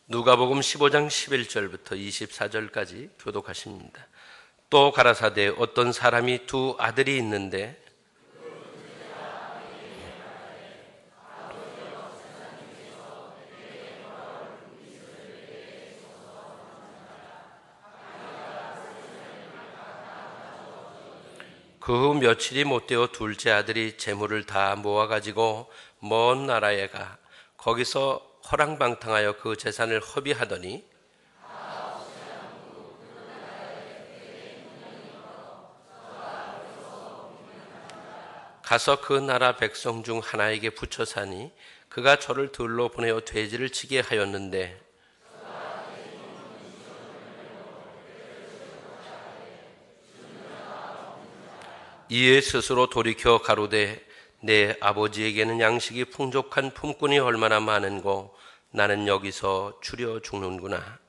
누가복음 15장 11절부터 24절까지 교독하십니다. 또 가라사대 어떤 사람이 두 아들이 있는데 그 후 며칠이 못되어 둘째 아들이 재물을 다 모아가지고 먼 나라에 가 거기서 허랑방탕하여 그 재산을 허비하더니 가서 그 나라 백성 중 하나에게 붙여 사니 그가 저를 들로 보내어 돼지를 치게 하였는데 이에 스스로 돌이켜 가로되 내 아버지에게는 양식이 풍족한 품꾼이 얼마나 많은고 나는 여기서 추려 죽는구나.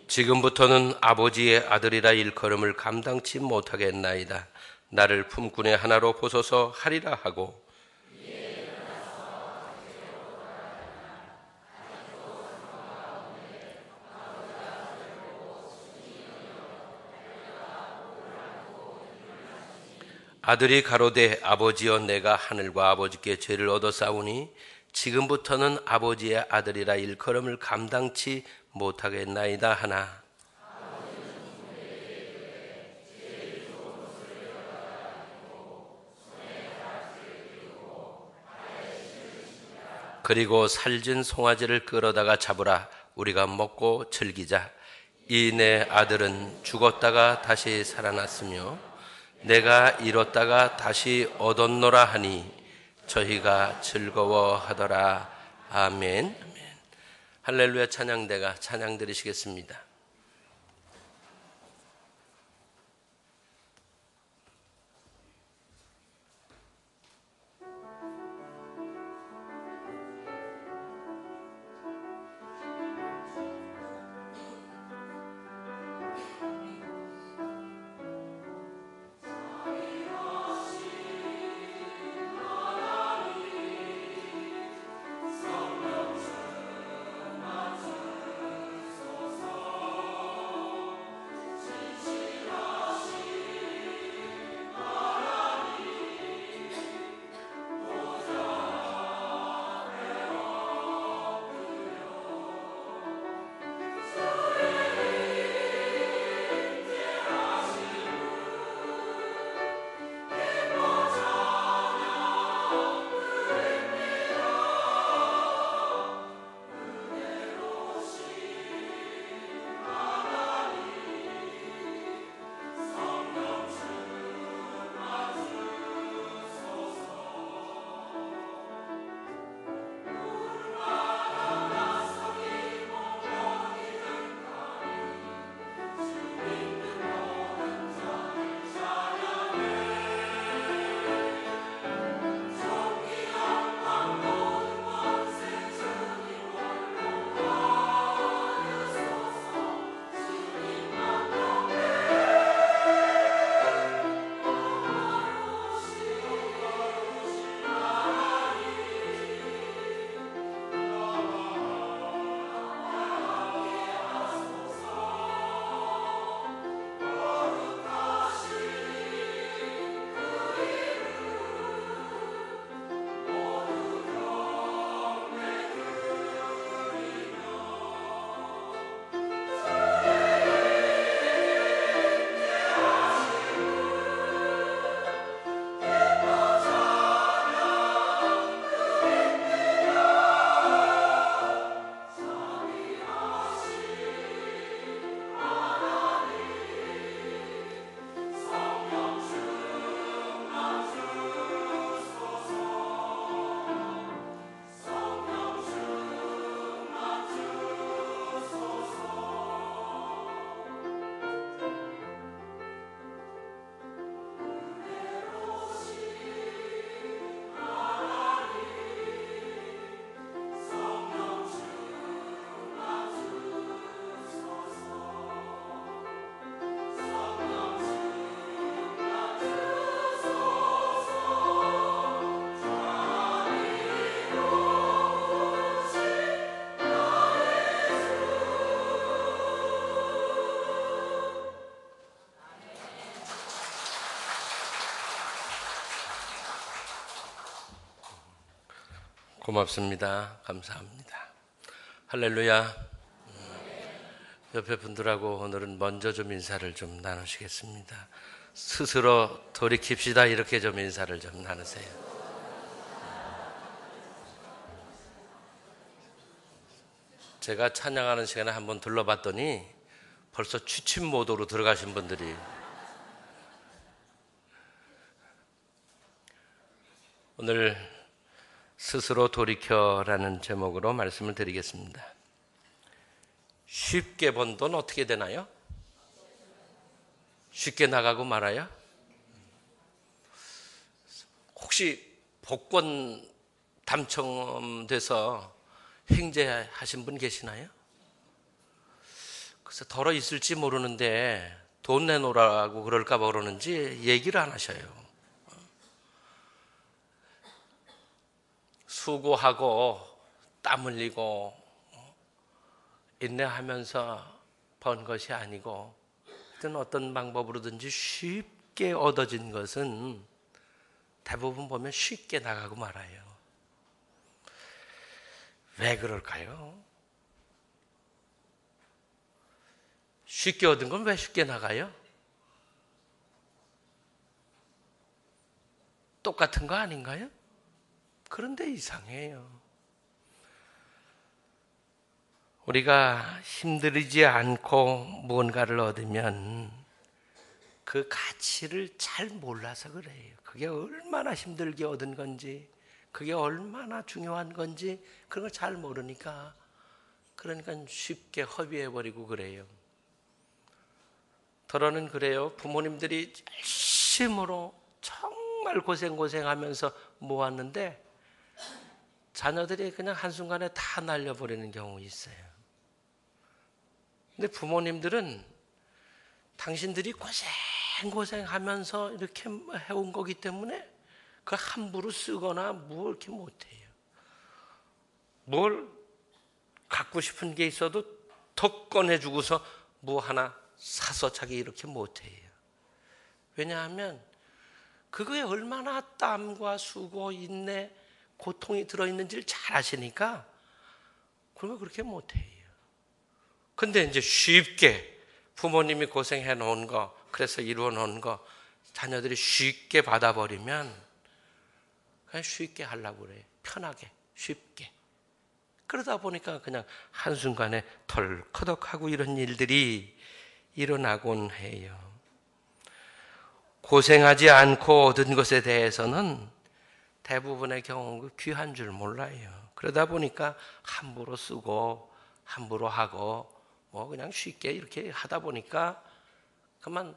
지금부터는 아버지의 아들이라 일컬음을 감당치 못하겠나이다. 나를 품꾼의 하나로 보소서 하리라 하고 아들이 가로되 아버지여 내가 하늘과 아버지께 죄를 얻어 싸우니 지금부터는 아버지의 아들이라 일컬음을 감당치 못하겠나이다 하나 그리고 살진 송아지를 끌어다가 잡으라 우리가 먹고 즐기자. 이 내 아들은 죽었다가 다시 살아났으며 내가 잃었다가 다시 얻었노라 하니 저희가 즐거워하더라. 아멘. 할렐루야. 찬양대가 찬양 드리시겠습니다. 고맙습니다. 감사합니다. 할렐루야. 옆에 분들하고 오늘은 먼저 좀 인사를 좀 나누시겠습니다. 스스로 돌이킵시다. 이렇게 좀 인사를 좀 나누세요. 제가 찬양하는 시간에 한번 둘러봤더니 벌써 취침 모드로 들어가신 분들이, 오늘 스스로 돌이켜라는 제목으로 말씀을 드리겠습니다. 쉽게 번 돈 어떻게 되나요? 쉽게 나가고 말아요? 혹시 복권 당첨돼서 횡재하신 분 계시나요? 그래서 덜어 있을지 모르는데 돈 내놓으라고 그럴까 봐 그러는지 얘기를 안 하셔요. 수고하고 땀 흘리고 인내하면서 번 것이 아니고 어떤 방법으로든지 쉽게 얻어진 것은 대부분 보면 쉽게 나가고 말아요. 왜 그럴까요? 쉽게 얻은 건 왜 쉽게 나가요? 똑같은 거 아닌가요? 그런데 이상해요. 우리가 힘들이지 않고 무언가를 얻으면 그 가치를 잘 몰라서 그래요. 그게 얼마나 힘들게 얻은 건지, 그게 얼마나 중요한 건지 그런 걸 잘 모르니까, 그러니까 쉽게 허비해버리고 그래요. 더러는 그래요. 부모님들이 열심으로 정말 고생하면서 모았는데 자녀들이 그냥 한순간에 다 날려버리는 경우 있어요. 근데 부모님들은 당신들이 고생하면서 이렇게 해온 거기 때문에 그 함부로 쓰거나 뭐 이렇게 못해요. 뭘 갖고 싶은 게 있어도 더 꺼내주고서 뭐 하나 사서 자기 이렇게 못해요. 왜냐하면 그거에 얼마나 땀과 수고, 인내, 고통이 들어있는지를 잘 아시니까 그걸 그렇게 못해요. 근데 이제 쉽게 부모님이 고생해 놓은 거, 그래서 이루어 놓은 거 자녀들이 쉽게 받아버리면 그냥 쉽게 하려고 그래요. 편하게, 쉽게. 그러다 보니까 그냥 한순간에 덜커덕하고 이런 일들이 일어나곤 해요. 고생하지 않고 얻은 것에 대해서는 대부분의 경우 귀한 줄 몰라요. 그러다 보니까 함부로 쓰고 함부로 하고 뭐 그냥 쉽게 이렇게 하다 보니까 그만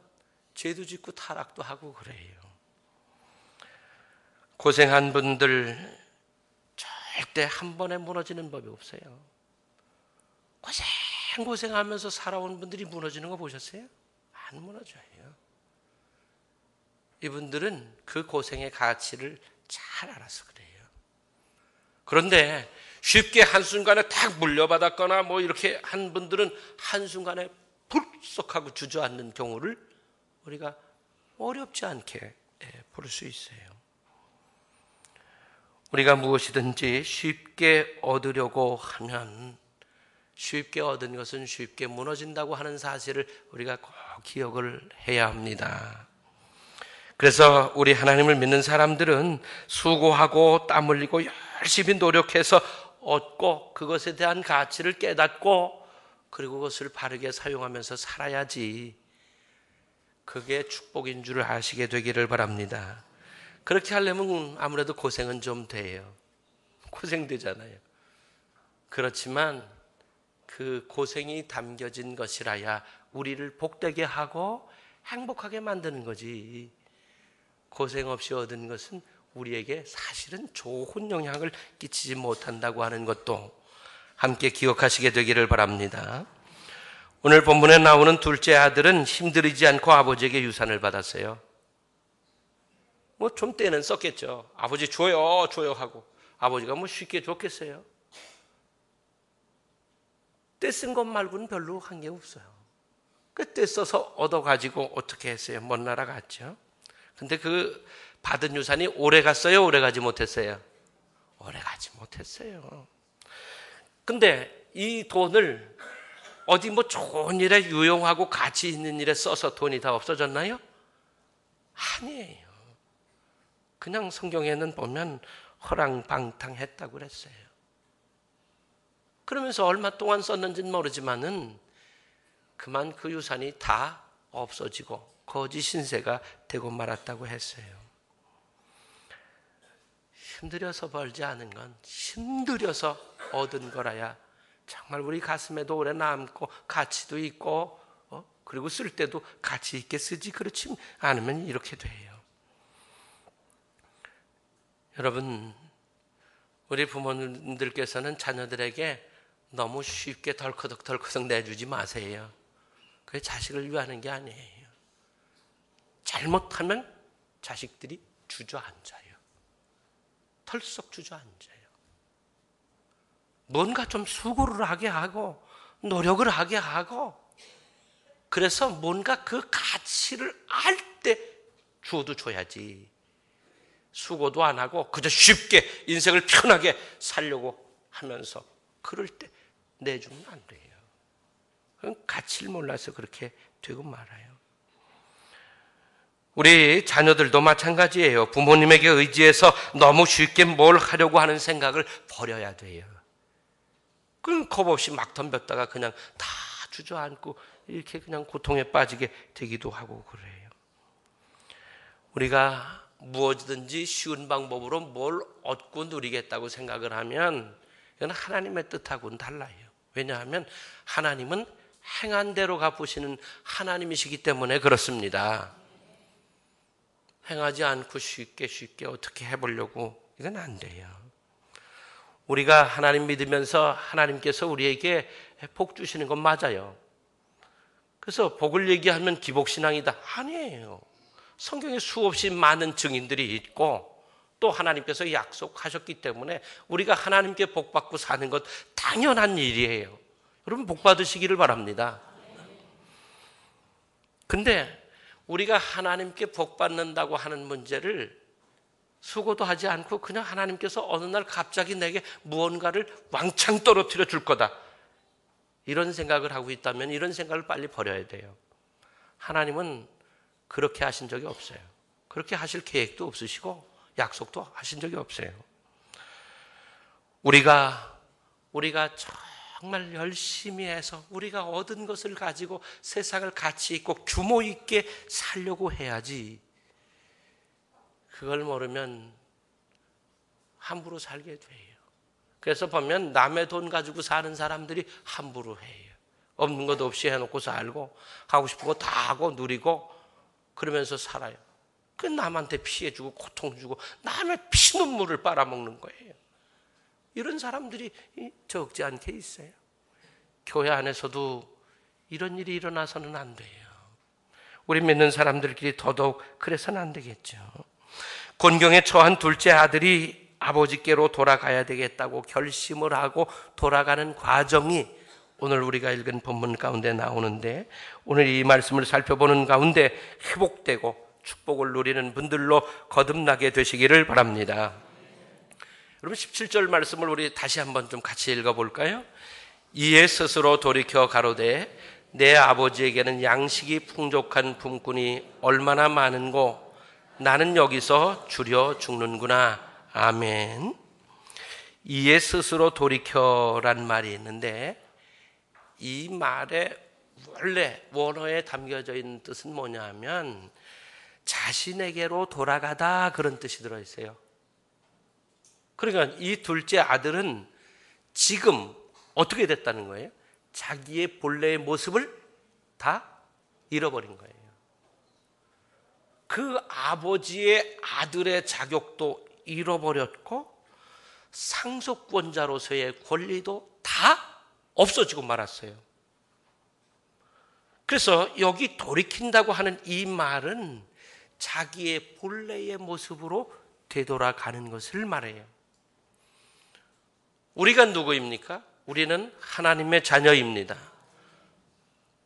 죄도 짓고 타락도 하고 그래요. 고생한 분들 절대 한 번에 무너지는 법이 없어요. 고생하면서 살아온 분들이 무너지는 거 보셨어요? 안 무너져요. 이분들은 그 고생의 가치를 잘 알아서 그래요. 그런데 쉽게 한순간에 탁 물려받았거나 뭐 이렇게 한 분들은 한순간에 불썩하고 주저앉는 경우를 우리가 어렵지 않게 볼 수 있어요. 우리가 무엇이든지 쉽게 얻으려고 하면 쉽게 얻은 것은 쉽게 무너진다고 하는 사실을 우리가 꼭 기억을 해야 합니다. 그래서 우리 하나님을 믿는 사람들은 수고하고 땀 흘리고 열심히 노력해서 얻고 그것에 대한 가치를 깨닫고 그리고 그것을 바르게 사용하면서 살아야지 그게 축복인 줄 아시게 되기를 바랍니다. 그렇게 하려면 아무래도 고생은 좀 돼요. 고생되잖아요. 그렇지만 그 고생이 담겨진 것이라야 우리를 복되게 하고 행복하게 만드는 거지, 고생 없이 얻은 것은 우리에게 사실은 좋은 영향을 끼치지 못한다고 하는 것도 함께 기억하시게 되기를 바랍니다. 오늘 본문에 나오는 둘째 아들은 힘들이지 않고 아버지에게 유산을 받았어요. 뭐 좀 때는 썼겠죠. 아버지 줘요 하고. 아버지가 뭐 쉽게 줬겠어요? 때 쓴 것 말고는 별로 한 게 없어요. 그 때 써서 얻어가지고 어떻게 했어요? 먼 나라 갔죠. 근데 그 받은 유산이 오래 갔어요? 오래 가지 못했어요? 오래 가지 못했어요. 근데 이 돈을 어디 뭐 좋은 일에 유용하고 가치 있는 일에 써서 돈이 다 없어졌나요? 아니에요. 그냥 성경에는 보면 허랑방탕했다고 그랬어요. 그러면서 얼마 동안 썼는지는 모르지만은 그만 그 유산이 다 없어지고 거지 신세가 되고 말았다고 했어요. 힘들여서 벌지 않은 건 힘들여서 얻은 거라야 정말 우리 가슴에도 오래 남고 가치도 있고 그리고 쓸 때도 가치 있게 쓰지, 그렇지 않으면 이렇게 돼요. 여러분, 우리 부모님들께서는 자녀들에게 너무 쉽게 덜커덕 내주지 마세요. 그게 자식을 위하는 게 아니에요. 잘못하면 자식들이 주저앉아요. 털썩 주저앉아요. 뭔가 좀 수고를 하게 하고 노력을 하게 하고 그래서 뭔가 그 가치를 알 때 주어도 줘야지. 수고도 안 하고 그저 쉽게 인생을 편하게 살려고 하면서 그럴 때 내주면 안 돼요. 그건 가치를 몰라서 그렇게 되고 말아요. 우리 자녀들도 마찬가지예요. 부모님에게 의지해서 너무 쉽게 뭘 하려고 하는 생각을 버려야 돼요. 그럼 겁 없이 막 덤볐다가 그냥 다 주저앉고 이렇게 그냥 고통에 빠지게 되기도 하고 그래요. 우리가 무엇이든지 쉬운 방법으로 뭘 얻고 누리겠다고 생각을 하면 이건 하나님의 뜻하고는 달라요. 왜냐하면 하나님은 행한 대로 갚으시는 하나님이시기 때문에 그렇습니다. 행하지 않고 쉽게 어떻게 해보려고, 이건 안 돼요. 우리가 하나님 믿으면서 하나님께서 우리에게 복 주시는 건 맞아요. 그래서 복을 얘기하면 기복신앙이다. 아니에요. 성경에 수없이 많은 증인들이 있고 또 하나님께서 약속하셨기 때문에 우리가 하나님께 복받고 사는 것 당연한 일이에요. 여러분 복 받으시기를 바랍니다. 근데 우리가 하나님께 복받는다고 하는 문제를 수고도 하지 않고 그냥 하나님께서 어느 날 갑자기 내게 무언가를 왕창 떨어뜨려 줄 거다, 이런 생각을 하고 있다면 이런 생각을 빨리 버려야 돼요. 하나님은 그렇게 하신 적이 없어요. 그렇게 하실 계획도 없으시고 약속도 하신 적이 없어요. 우리가 정말 열심히 해서 우리가 얻은 것을 가지고 세상을 가치 있고 규모 있게 살려고 해야지, 그걸 모르면 함부로 살게 돼요. 그래서 보면 남의 돈 가지고 사는 사람들이 함부로 해요. 없는 것 없이 해놓고 살고 하고 싶은 거 다 하고 누리고 그러면서 살아요. 그 남한테 피해주고 고통주고 남의 피눈물을 빨아먹는 거예요. 이런 사람들이 적지 않게 있어요. 교회 안에서도 이런 일이 일어나서는 안 돼요. 우리 믿는 사람들끼리 더더욱 그래서는 안 되겠죠. 곤경에 처한 둘째 아들이 아버지께로 돌아가야 되겠다고 결심을 하고 돌아가는 과정이 오늘 우리가 읽은 본문 가운데 나오는데, 오늘 이 말씀을 살펴보는 가운데 회복되고 축복을 누리는 분들로 거듭나게 되시기를 바랍니다. 여러분 17절 말씀을 우리 다시 한번 좀 같이 읽어볼까요? 이에 스스로 돌이켜 가로되 내 아버지에게는 양식이 풍족한 품꾼이 얼마나 많은고 나는 여기서 줄여 죽는구나. 아멘. 이에 스스로 돌이켜란 말이 있는데 이 말의 원래 원어에 담겨져 있는 뜻은 뭐냐 하면 자신에게로 돌아가다, 그런 뜻이 들어있어요. 그러니까 이 둘째 아들은 지금 어떻게 됐다는 거예요? 자기의 본래의 모습을 다 잃어버린 거예요. 그 아버지의 아들의 자격도 잃어버렸고 상속권자로서의 권리도 다 없어지고 말았어요. 그래서 여기 돌이킨다고 하는 이 말은 자기의 본래의 모습으로 되돌아가는 것을 말해요. 우리가 누구입니까? 우리는 하나님의 자녀입니다.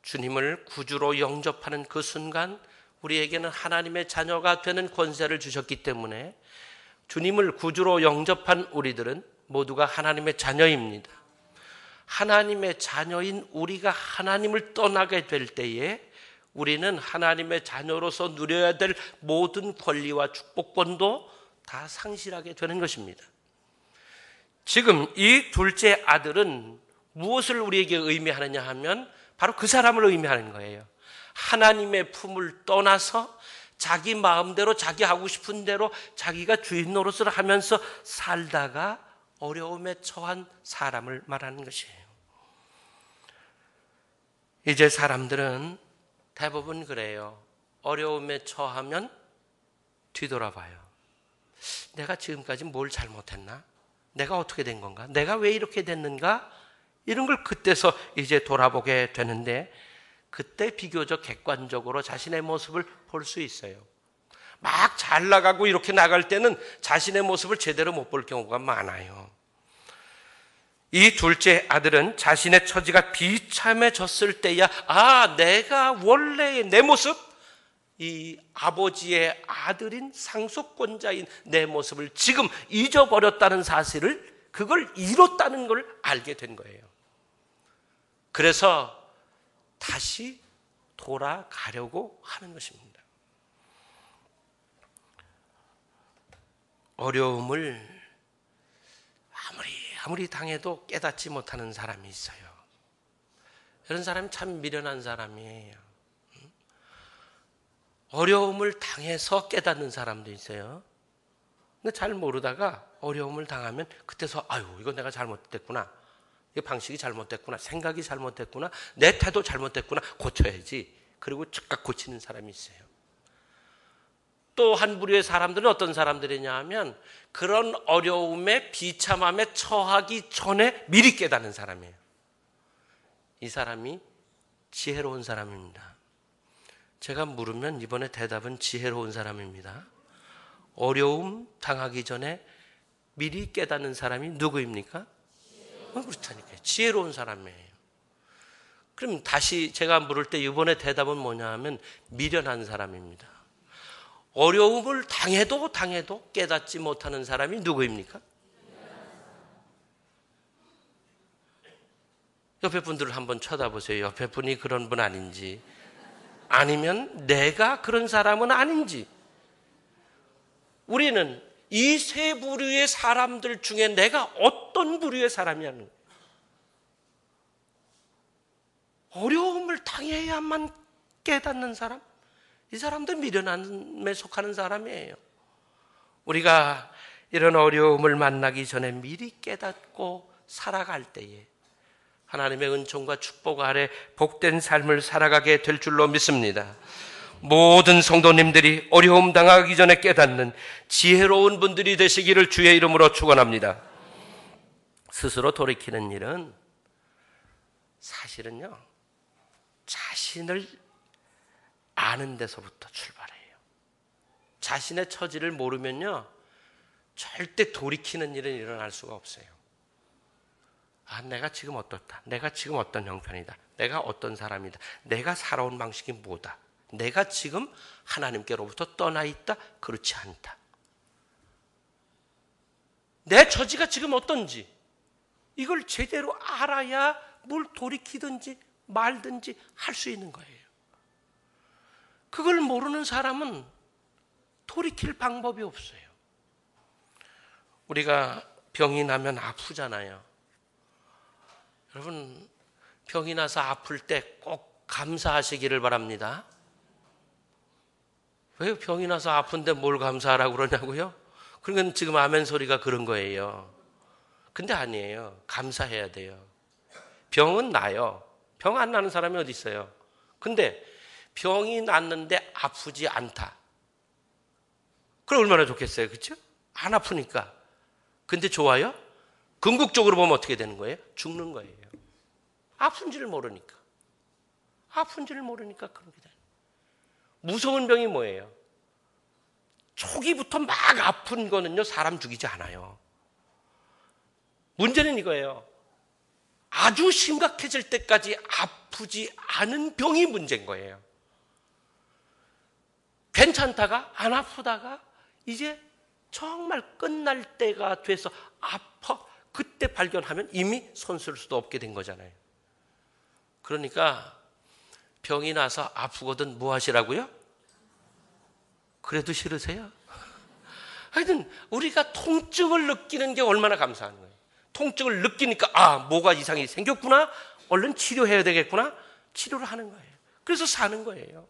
주님을 구주로 영접하는 그 순간 우리에게는 하나님의 자녀가 되는 권세를 주셨기 때문에 주님을 구주로 영접한 우리들은 모두가 하나님의 자녀입니다. 하나님의 자녀인 우리가 하나님을 떠나게 될 때에 우리는 하나님의 자녀로서 누려야 될 모든 권리와 축복권도 다 상실하게 되는 것입니다. 지금 이 둘째 아들은 무엇을 우리에게 의미하느냐 하면 바로 그 사람을 의미하는 거예요. 하나님의 품을 떠나서 자기 마음대로 자기 하고 싶은 대로 자기가 주인 노릇을 하면서 살다가 어려움에 처한 사람을 말하는 것이에요. 이제 사람들은 대부분 그래요. 어려움에 처하면 뒤돌아봐요. 내가 지금까지 뭘 잘못했나? 내가 어떻게 된 건가? 내가 왜 이렇게 됐는가? 이런 걸 그때서 이제 돌아보게 되는데 그때 비교적 객관적으로 자신의 모습을 볼 수 있어요. 막 잘 나가고 이렇게 나갈 때는 자신의 모습을 제대로 못 볼 경우가 많아요. 이 둘째 아들은 자신의 처지가 비참해졌을 때야 내가 원래의 내 모습, 이 아버지의 아들인 상속권자인 내 모습을 지금 잊어버렸다는 사실을, 그걸 잃었다는 걸 알게 된 거예요. 그래서 다시 돌아가려고 하는 것입니다. 어려움을 아무리 당해도 깨닫지 못하는 사람이 있어요. 이런 사람이 참 미련한 사람이에요. 어려움을 당해서 깨닫는 사람도 있어요. 근데 잘 모르다가 어려움을 당하면 그때서 이거 내가 잘못됐구나. 이 방식이 잘못됐구나. 생각이 잘못됐구나. 내 태도 잘못됐구나. 고쳐야지. 그리고 즉각 고치는 사람이 있어요. 또 한 부류의 사람들은 어떤 사람들이냐 하면 그런 어려움에 비참함에 처하기 전에 미리 깨닫는 사람이에요. 이 사람이 지혜로운 사람입니다. 제가 물으면 이번에 대답은 지혜로운 사람입니다. 어려움 당하기 전에 미리 깨닫는 사람이 누구입니까? 그렇다니까요. 지혜로운 사람이에요. 그럼 다시 제가 물을 때 이번에 대답은 뭐냐 하면 미련한 사람입니다. 어려움을 당해도 깨닫지 못하는 사람이 누구입니까? 옆에 분들을 한번 쳐다보세요. 옆에 분이 그런 분 아닌지, 아니면 내가 그런 사람은 아닌지. 우리는 이 세 부류의 사람들 중에 내가 어떤 부류의 사람이냐는 거예요. 어려움을 당해야만 깨닫는 사람? 이 사람도 미련함에 속하는 사람이에요. 우리가 이런 어려움을 만나기 전에 미리 깨닫고 살아갈 때에 하나님의 은총과 축복 아래 복된 삶을 살아가게 될 줄로 믿습니다. 모든 성도님들이 어려움 당하기 전에 깨닫는 지혜로운 분들이 되시기를 주의 이름으로 축원합니다. 스스로 돌이키는 일은 사실은요, 자신을 아는 데서부터 출발해요. 자신의 처지를 모르면요, 절대 돌이키는 일은 일어날 수가 없어요. 내가 지금 어떻다. 내가 지금 어떤 형편이다. 내가 어떤 사람이다. 내가 살아온 방식이 뭐다. 내가 지금 하나님께로부터 떠나 있다. 그렇지 않다. 내 처지가 지금 어떤지 이걸 제대로 알아야 뭘 돌이키든지 말든지 할 수 있는 거예요. 그걸 모르는 사람은 돌이킬 방법이 없어요. 우리가 병이 나면 아프잖아요. 여러분, 병이 나서 아플 때 꼭 감사하시기를 바랍니다. 왜 병이 나서 아픈데 뭘 감사하라고 그러냐고요? 그러니까 지금 아멘 소리가 그런 거예요. 근데 아니에요. 감사해야 돼요. 병은 나요. 병 안 나는 사람이 어디 있어요? 근데 병이 났는데 아프지 않다. 그럼 얼마나 좋겠어요. 그렇죠? 안 아프니까. 근데 좋아요? 궁극적으로 보면 어떻게 되는 거예요? 죽는 거예요. 아픈지를 모르니까. 아픈지를 모르니까 그렇게 되는 거예요. 무서운 병이 뭐예요? 초기부터 막 아픈 거는요, 사람 죽이지 않아요. 문제는 이거예요. 아주 심각해질 때까지 아프지 않은 병이 문제인 거예요. 괜찮다가 안 아프다가 이제 정말 끝날 때가 돼서 아파. 그때 발견하면 이미 손 쓸 수도 없게 된 거잖아요. 그러니까 병이 나서 아프거든 뭐 하시라고요? 그래도 싫으세요? 하여튼 우리가 통증을 느끼는 게 얼마나 감사한 거예요. 통증을 느끼니까 뭐가 이상이 생겼구나. 얼른 치료해야 되겠구나. 치료를 하는 거예요. 그래서 사는 거예요.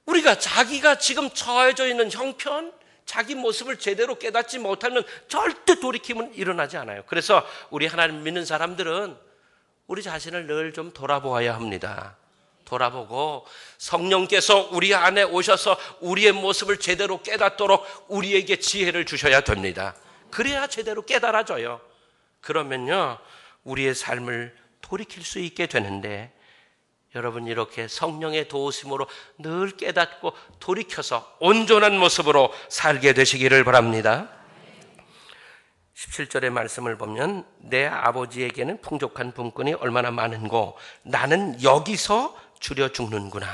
우리가 자기가 지금 처해져 있는 형편, 자기 모습을 제대로 깨닫지 못하면 절대 돌이킴은 일어나지 않아요. 그래서 우리 하나님 믿는 사람들은 우리 자신을 늘 좀 돌아보아야 합니다. 돌아보고 성령께서 우리 안에 오셔서 우리의 모습을 제대로 깨닫도록 우리에게 지혜를 주셔야 됩니다. 그래야 제대로 깨달아져요. 그러면요, 우리의 삶을 돌이킬 수 있게 되는데, 여러분 이렇게 성령의 도우심으로 늘 깨닫고 돌이켜서 온전한 모습으로 살게 되시기를 바랍니다. 17절의 말씀을 보면 내 아버지에게는 풍족한 분권이 얼마나 많은고 나는 여기서 줄여 죽는구나.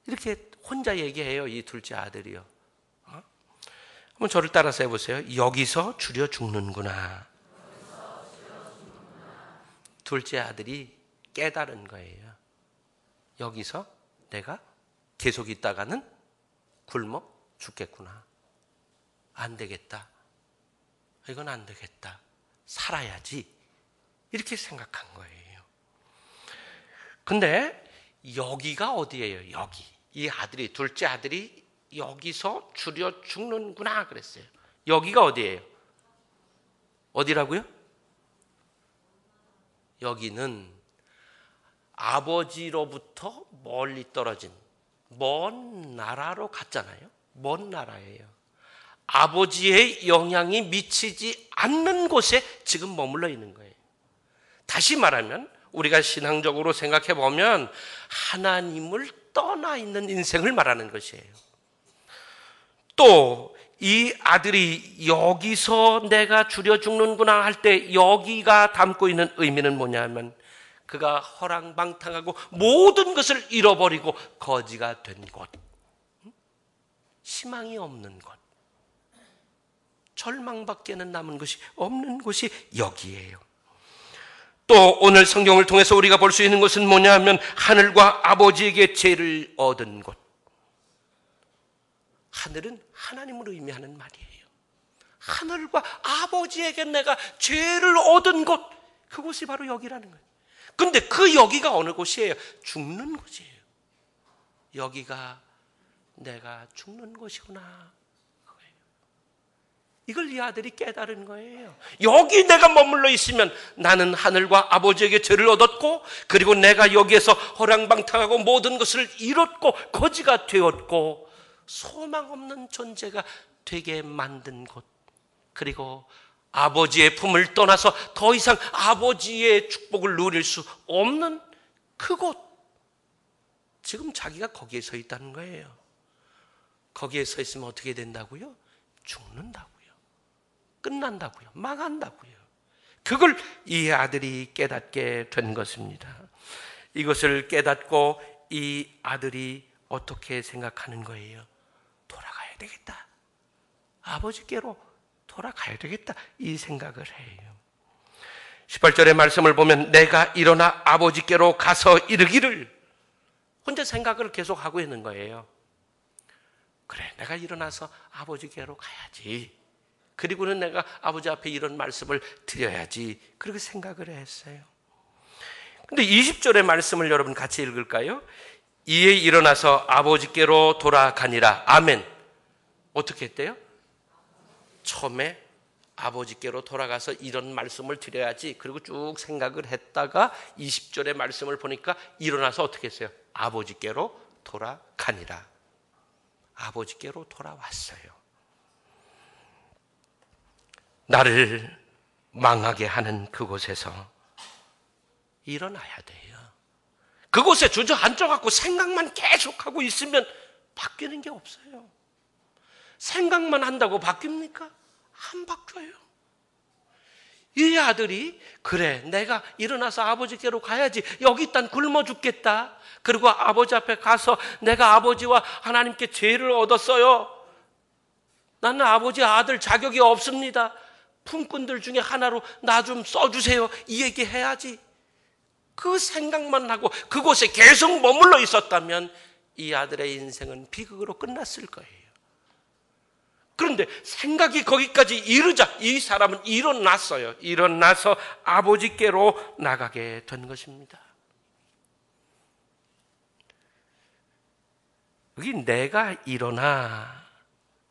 이렇게 혼자 얘기해요. 이 둘째 아들이요. 한번 저를 따라서 해보세요. 여기서 줄여 죽는구나. 둘째 아들이 깨달은 거예요. 여기서 내가 계속 있다가는 굶어 죽겠구나. 안 되겠다. 이건 안 되겠다. 살아야지. 이렇게 생각한 거예요. 근데 여기가 어디예요? 여기. 이 아들이, 둘째 아들이 여기서 줄여 죽는구나 그랬어요. 여기가 어디예요? 어디라고요? 여기는 아버지로부터 멀리 떨어진 먼 나라로 갔잖아요. 먼 나라예요. 아버지의 영향이 미치지 않는 곳에 지금 머물러 있는 거예요. 다시 말하면 우리가 신앙적으로 생각해 보면 하나님을 떠나 있는 인생을 말하는 것이에요. 또 이 아들이 여기서 내가 줄여 죽는구나 할 때 여기가 담고 있는 의미는 뭐냐면 그가 허랑방탕하고 모든 것을 잃어버리고 거지가 된 곳, 희망이 없는 곳, 절망밖에는 남은 것이 없는 곳이 여기예요. 또 오늘 성경을 통해서 우리가 볼 수 있는 것은 뭐냐 하면 하늘과 아버지에게 죄를 얻은 곳. 하늘은 하나님을 의미하는 말이에요. 하늘과 아버지에게 내가 죄를 얻은 곳, 그곳이 바로 여기라는 거예요. 근데 그 여기가 어느 곳이에요? 죽는 곳이에요. 여기가 내가 죽는 곳이구나. 이걸 이 아들이 깨달은 거예요. 여기 내가 머물러 있으면 나는 하늘과 아버지에게 죄를 얻었고, 그리고 내가 여기에서 허랑방탕하고 모든 것을 잃었고 거지가 되었고 소망 없는 존재가 되게 만든 곳, 그리고 아버지의 품을 떠나서 더 이상 아버지의 축복을 누릴 수 없는 그곳, 지금 자기가 거기에 서 있다는 거예요. 거기에 서 있으면 어떻게 된다고요? 죽는다고요. 끝난다고요. 망한다고요. 그걸 이 아들이 깨닫게 된 것입니다. 이것을 깨닫고 이 아들이 어떻게 생각하는 거예요? 돌아가야 되겠다. 아버지께로 돌아가야 되겠다. 이 생각을 해요. 18절의 말씀을 보면 내가 일어나 아버지께로 가서 이르기를, 혼자 생각을 계속하고 있는 거예요. 그래, 내가 일어나서 아버지께로 가야지. 그리고는 내가 아버지 앞에 이런 말씀을 드려야지. 그렇게 생각을 했어요. 근데 20절의 말씀을 여러분 같이 읽을까요? 이에 일어나서 아버지께로 돌아가니라. 아멘. 어떻게 했대요? 처음에 아버지께로 돌아가서 이런 말씀을 드려야지. 그리고 쭉 생각을 했다가 20절의 말씀을 보니까 일어나서 어떻게 했어요? 아버지께로 돌아가니라. 아버지께로 돌아왔어요. 나를 망하게 하는 그곳에서 일어나야 돼요. 그곳에 주저앉아갖고 생각만 계속하고 있으면 바뀌는 게 없어요. 생각만 한다고 바뀝니까? 안 바뀌어요. 이 아들이 그래 내가 일어나서 아버지께로 가야지, 여기 일단 굶어 죽겠다. 그리고 아버지 앞에 가서 내가 아버지와 하나님께 죄를 얻었어요. 나는 아버지 아들 자격이 없습니다. 품꾼들 중에 하나로 나 좀 써주세요. 이 얘기 해야지. 그 생각만 하고 그곳에 계속 머물러 있었다면 이 아들의 인생은 비극으로 끝났을 거예요. 그런데 생각이 거기까지 이르자 이 사람은 일어났어요. 일어나서 아버지께로 나가게 된 것입니다. 여기 내가 일어나,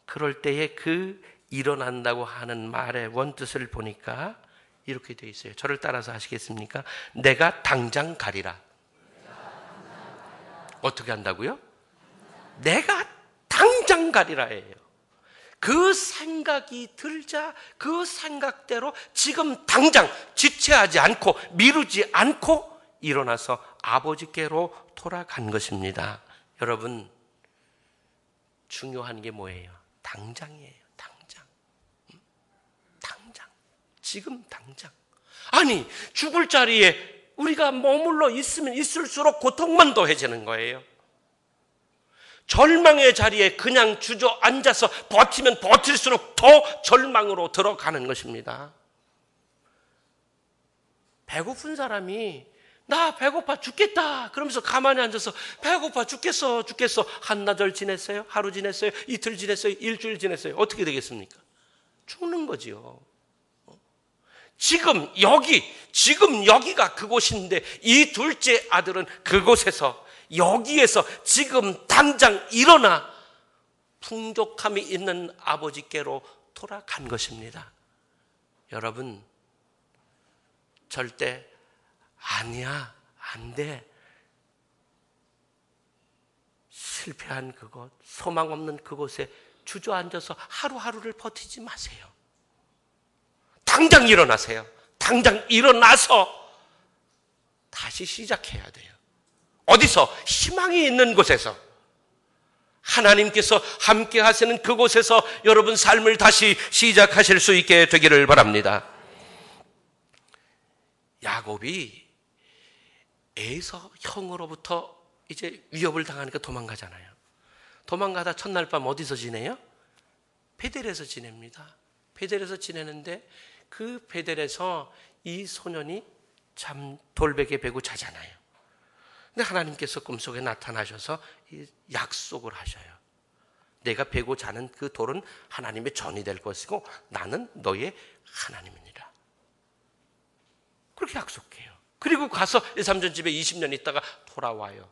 그럴 때에 그 일어난다고 하는 말의 원뜻을 보니까 이렇게 되어 있어요. 저를 따라서 하시겠습니까? 내가 당장 가리라. 어떻게 한다고요? 내가 당장 가리라예요. 그 생각이 들자 그 생각대로 지금 당장 지체하지 않고 미루지 않고 일어나서 아버지께로 돌아간 것입니다. 여러분, 중요한 게 뭐예요? 당장이에요. 당장. 지금 당장. 아니, 죽을 자리에 우리가 머물러 있으면 있을수록 고통만 더해지는 거예요. 절망의 자리에 그냥 주저앉아서 버티면 버틸수록 더 절망으로 들어가는 것입니다. 배고픈 사람이 나 배고파 죽겠다 그러면서 가만히 앉아서 배고파 죽겠어 한나절 지냈어요? 하루 지냈어요? 이틀 지냈어요? 일주일 지냈어요? 어떻게 되겠습니까? 죽는 거지요. 지금 여기가 그곳인데 이 둘째 아들은 그곳에서 여기에서 지금 당장 일어나 풍족함이 있는 아버지께로 돌아간 것입니다. 여러분, 절대 아니야, 안 돼, 실패한 그곳, 소망 없는 그곳에 주저앉아서 하루하루를 버티지 마세요. 당장 일어나세요. 당장 일어나서 다시 시작해야 돼요. 어디서? 희망이 있는 곳에서, 하나님께서 함께 하시는 그곳에서 여러분 삶을 다시 시작하실 수 있게 되기를 바랍니다. 야곱이 에서 형으로부터 이제 위협을 당하니까 도망가잖아요. 도망가다 첫날 밤 어디서 지내요? 베델에서 지냅니다. 베델에서 지내는데 그 베델에서 이 소년이 참 돌베개 베고 자잖아요. 근데 하나님께서 꿈속에 나타나셔서 약속을 하셔요. 내가 베고 자는 그 돌은 하나님의 전이 될 것이고 나는 너의 하나님이니라. 그렇게 약속해요. 그리고 가서 일삼촌 집에 20년 있다가 돌아와요.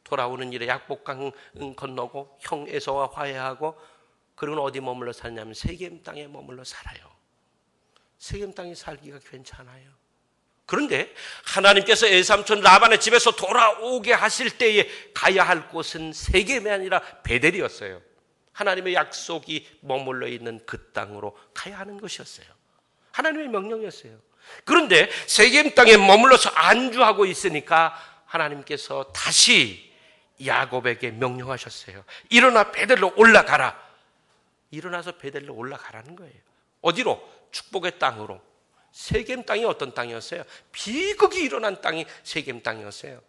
돌아오는 길에 약복강 건너고 형 에서와 화해하고, 그리고는 어디 머물러 살냐면 세겜 땅에 머물러 살아요. 세겜 땅에 살기가 괜찮아요. 그런데 하나님께서 에삼촌 라반의 집에서 돌아오게 하실 때에 가야 할 곳은 세겜이 아니라 베델이었어요. 하나님의 약속이 머물러 있는 그 땅으로 가야 하는 것이었어요. 하나님의 명령이었어요. 그런데 세겜 땅에 머물러서 안주하고 있으니까 하나님께서 다시 야곱에게 명령하셨어요. 일어나 베델로 올라가라. 일어나서 베델로 올라가라는 거예요. 어디로? 축복의 땅으로. 세겜 땅이 어떤 땅이었어요? 비극이 일어난 땅이 세겜 땅이었어요.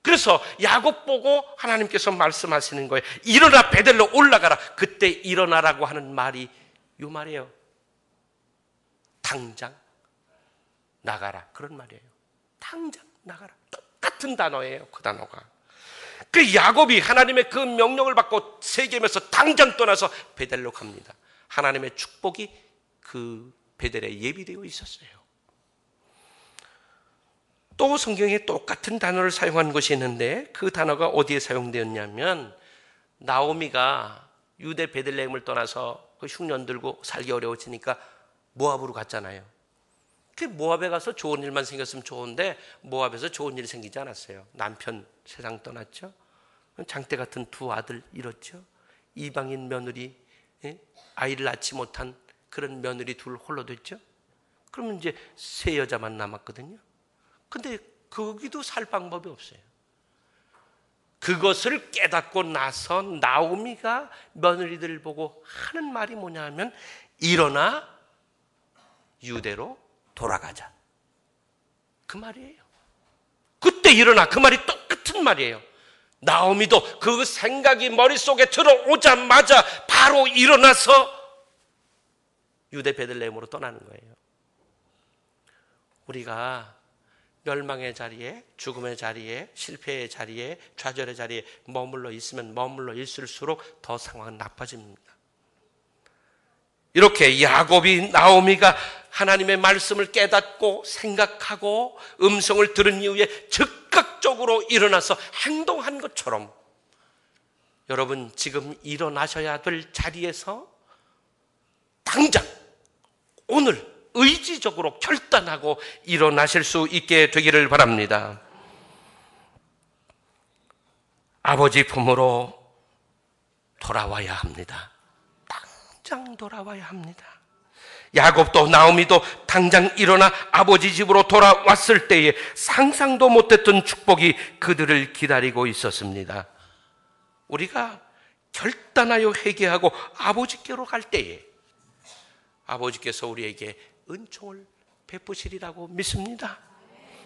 그래서 야곱 보고 하나님께서 말씀하시는 거예요. 일어나 베델로 올라가라. 그때 일어나라고 하는 말이 이 말이에요. 당장 나가라, 그런 말이에요. 당장 나가라. 똑같은 단어예요. 그 단어가. 그 야곱이 하나님의 그 명령을 받고 세겜에서 당장 떠나서 베델로 갑니다. 하나님의 축복이 그 베델에 예비되어 있었어요. 또 성경에 똑같은 단어를 사용한 곳이 있는데 그 단어가 어디에 사용되었냐면, 나오미가 유대 베들레헴을 떠나서 그 흉년 들고 살기 어려워지니까 모압으로 갔잖아요. 그 모압에 가서 좋은 일만 생겼으면 좋은데 모압에서 좋은 일이 생기지 않았어요. 남편 세상 떠났죠. 장대 같은 두 아들 잃었죠. 이방인 며느리, 아이를 낳지 못한 그런 며느리 둘 홀로 됐죠. 그러면 이제 세 여자만 남았거든요. 근데 거기도 살 방법이 없어요. 그것을 깨닫고 나서 나오미가 며느리들 보고 하는 말이 뭐냐 하면, 일어나 유대로 돌아가자. 그 말이에요. 그때 일어나. 그 말이 똑같은 말이에요. 나오미도 그 생각이 머릿속에 들어오자마자 바로 일어나서 유대 베들레헴으로 떠나는 거예요. 우리가 멸망의 자리에, 죽음의 자리에, 실패의 자리에, 좌절의 자리에 머물러 있으면 머물러 있을수록 더 상황은 나빠집니다. 이렇게 야곱이 나오미가 하나님의 말씀을 깨닫고 생각하고 음성을 들은 이후에 즉각적으로 일어나서 행동한 것처럼 여러분 지금 일어나셔야 될 자리에서 당장 오늘 의지적으로 결단하고 일어나실 수 있게 되기를 바랍니다. 아버지 품으로 돌아와야 합니다. 당장 돌아와야 합니다. 야곱도 나오미도 당장 일어나 아버지 집으로 돌아왔을 때에 상상도 못했던 축복이 그들을 기다리고 있었습니다. 우리가 결단하여 회개하고 아버지께로 갈 때에 아버지께서 우리에게 은총을 베푸시리라고 믿습니다.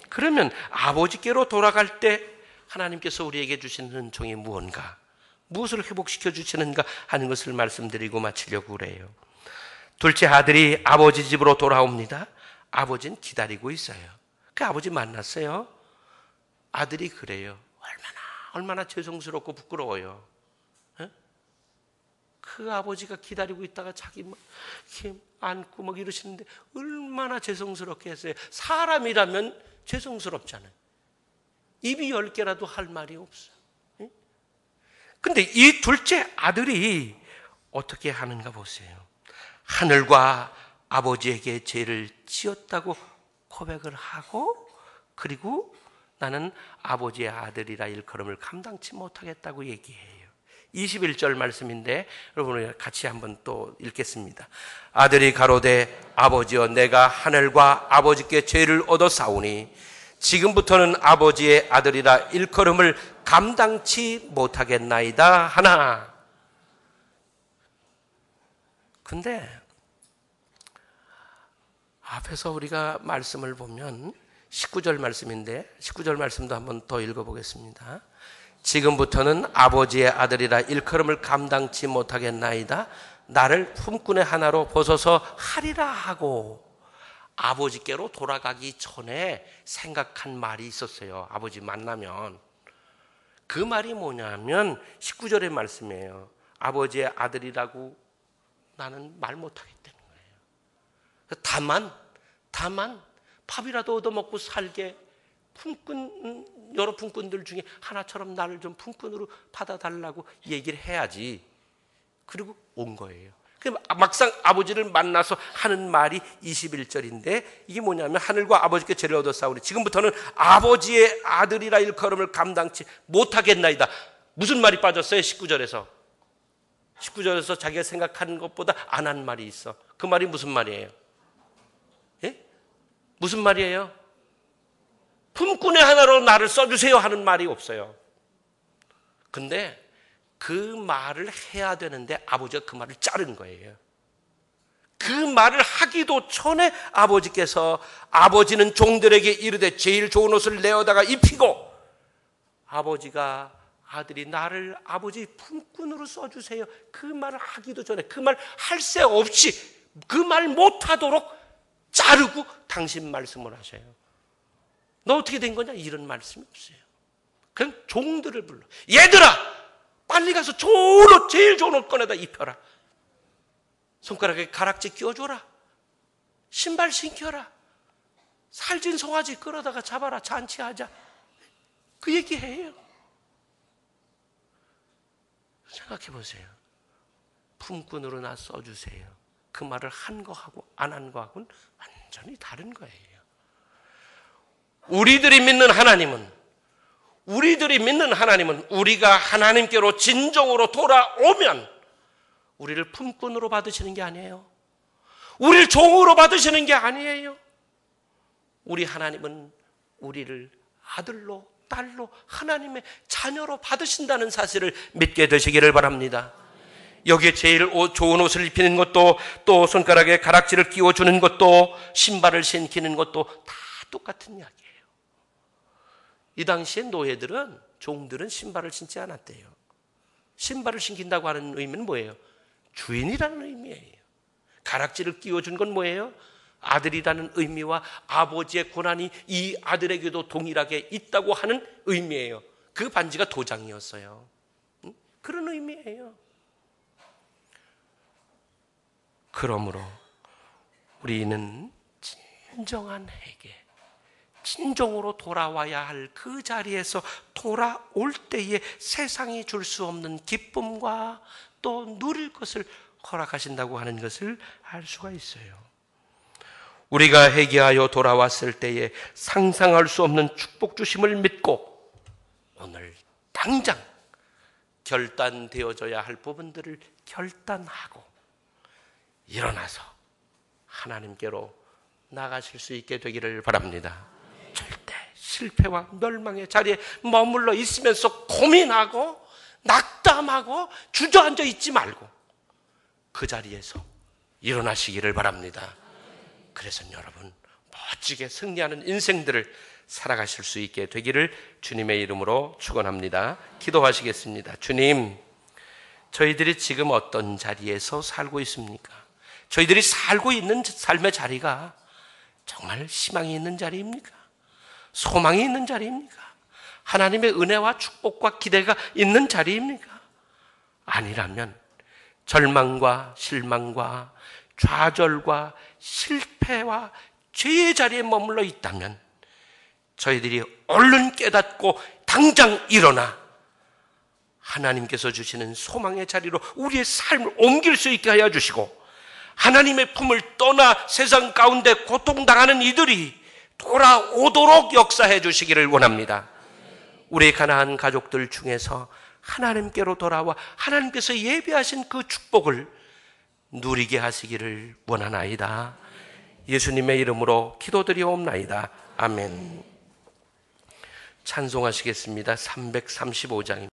그러면 아버지께로 돌아갈 때 하나님께서 우리에게 주시는 은총이 무언가, 무엇을 회복시켜 주시는가 하는 것을 말씀드리고 마치려고 그래요. 둘째 아들이 아버지 집으로 돌아옵니다. 아버지는 기다리고 있어요. 그 아버지 만났어요. 아들이 그래요. 얼마나 죄송스럽고 부끄러워요. 그 아버지가 기다리고 있다가 자기 막 안고 막 이러시는데 얼마나 죄송스럽게 했어요. 사람이라면 죄송스럽잖아요. 입이 10개라도 할 말이 없어요. 근데 이 둘째 아들이 어떻게 하는가 보세요. 하늘과 아버지에게 죄를 지었다고 고백을 하고, 그리고 나는 아버지의 아들이라 일컬음을 감당치 못하겠다고 얘기해요. 21절 말씀인데 여러분 같이 한번 또 읽겠습니다. 아들이 가로되 아버지여 내가 하늘과 아버지께 죄를 얻어 싸우니 지금부터는 아버지의 아들이라 일컬음을 감당치 못하겠나이다 하나. 근데 앞에서 우리가 말씀을 보면 19절 말씀인데 19절 말씀도 한번 더 읽어보겠습니다. 지금부터는 아버지의 아들이라 일컬음을 감당치 못하겠나이다. 나를 품꾼의 하나로 벗어서 하리라 하고 아버지께로 돌아가기 전에 생각한 말이 있었어요. 아버지 만나면. 그 말이 뭐냐면 19절의 말씀이에요. 아버지의 아들이라고 나는 말 못하겠다는 거예요. 다만 밥이라도 얻어먹고 살게 여러 품꾼들 중에 하나처럼 나를 좀 품꾼으로 받아달라고 얘기를 해야지. 그리고 온 거예요. 막상 아버지를 만나서 하는 말이 21절인데 이게 뭐냐면 하늘과 아버지께 죄를 얻어 싸우니 지금부터는 아버지의 아들이라 일컬음을 감당치 못하겠나이다. 무슨 말이 빠졌어요? 19절에서 자기가 생각하는 것보다 안 한 말이 있어. 그 말이 무슨 말이에요? 예? 무슨 말이에요? 품꾼의 하나로 나를 써주세요 하는 말이 없어요. 근데 그 말을 해야 되는데 아버지가 그 말을 자른 거예요. 그 말을 하기도 전에 아버지께서 아버지는 종들에게 이르되 제일 좋은 옷을 내어다가 입히고 아버지가 아들이 나를 아버지 품꾼으로 써주세요. 그 말을 하기도 전에 그 말 할 새 없이 그 말 못하도록 자르고 당신 말씀을 하셔요. 너 어떻게 된 거냐? 이런 말씀이 없어요. 그냥 종들을 불러. 얘들아! 빨리 가서 좋은 옷, 제일 좋은 옷 꺼내다 입혀라. 손가락에 가락지 끼워줘라. 신발 신겨라. 살찐 송아지 끌어다가 잡아라. 잔치하자. 그 얘기해요. 생각해 보세요. 품꾼으로 나 써주세요. 그 말을 한 거하고 안 한 거하고는 완전히 다른 거예요. 우리들이 믿는 하나님은 우리가 하나님께로 진정으로 돌아오면 우리를 품꾼으로 받으시는 게 아니에요. 우리를 종으로 받으시는 게 아니에요. 우리 하나님은 우리를 아들로 딸로 하나님의 자녀로 받으신다는 사실을 믿게 되시기를 바랍니다. 여기에 제일 좋은 옷을 입히는 것도, 또 손가락에 가락지를 끼워주는 것도, 신발을 신기는 것도 다 똑같은 이야기예요. 이 당시에 노예들은, 종들은 신발을 신지 않았대요. 신발을 신긴다고 하는 의미는 뭐예요? 주인이라는 의미예요. 가락지를 끼워준 건 뭐예요? 아들이라는 의미와 아버지의 권한이 이 아들에게도 동일하게 있다고 하는 의미예요. 그 반지가 도장이었어요. 그런 의미예요. 그러므로 우리는 진정한 회개, 진정으로 돌아와야 할 그 자리에서 돌아올 때에 세상이 줄 수 없는 기쁨과 또 누릴 것을 허락하신다고 하는 것을 알 수가 있어요. 우리가 회개하여 돌아왔을 때에 상상할 수 없는 축복 주심을 믿고 오늘 당장 결단되어져야 할 부분들을 결단하고 일어나서 하나님께로 나가실 수 있게 되기를 바랍니다. 절대 실패와 멸망의 자리에 머물러 있으면서 고민하고 낙담하고 주저앉아 있지 말고 그 자리에서 일어나시기를 바랍니다. 그래서 여러분 멋지게 승리하는 인생들을 살아가실 수 있게 되기를 주님의 이름으로 축원합니다. 기도하시겠습니다. 주님, 저희들이 지금 어떤 자리에서 살고 있습니까? 저희들이 살고 있는 삶의 자리가 정말 희망이 있는 자리입니까? 소망이 있는 자리입니까? 하나님의 은혜와 축복과 기대가 있는 자리입니까? 아니라면 절망과 실망과 좌절과 실패와 죄의 자리에 머물러 있다면 저희들이 얼른 깨닫고 당장 일어나 하나님께서 주시는 소망의 자리로 우리의 삶을 옮길 수 있게 하여 주시고 하나님의 품을 떠나 세상 가운데 고통당하는 이들이 돌아오도록 역사해 주시기를 원합니다. 우리 가나안 가족들 중에서 하나님께로 돌아와 하나님께서 예비하신 그 축복을 누리게 하시기를 원하나이다. 예수님의 이름으로 기도드리옵나이다. 아멘. 찬송하시겠습니다. 335장입니다.